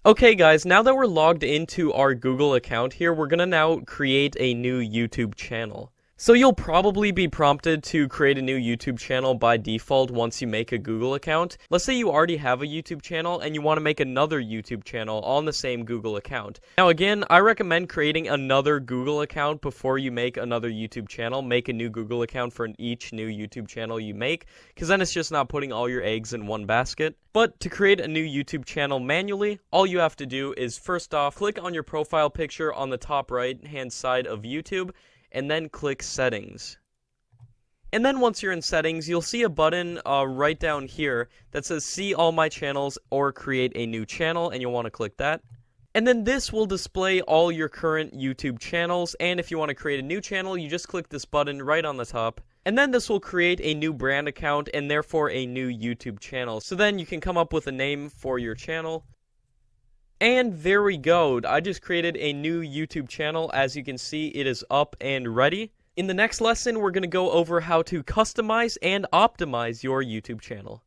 Okay guys, now that we're logged into our Google account here, we're gonna now create a new YouTube channel. So you'll probably be prompted to create a new YouTube channel by default once you make a Google account. Let's say you already have a YouTube channel and you want to make another YouTube channel on the same Google account. Now again, I recommend creating another Google account before you make another YouTube channel. Make a new Google account for each new YouTube channel you make, because then it's just not putting all your eggs in one basket. But to create a new YouTube channel manually, all you have to do is first off, click on your profile picture on the top right hand side of YouTube, and then click Settings. And then once you're in Settings, you'll see a button right down here that says See All My Channels or Create a New Channel, and you'll want to click that. And then this will display all your current YouTube channels, and if you want to create a new channel, you just click this button right on the top. And then this will create a new brand account and therefore a new YouTube channel. So then you can come up with a name for your channel. And there we go. I just created a new YouTube channel. As you can see, it is up and ready. In the next lesson, we're going to go over how to customize and optimize your YouTube channel.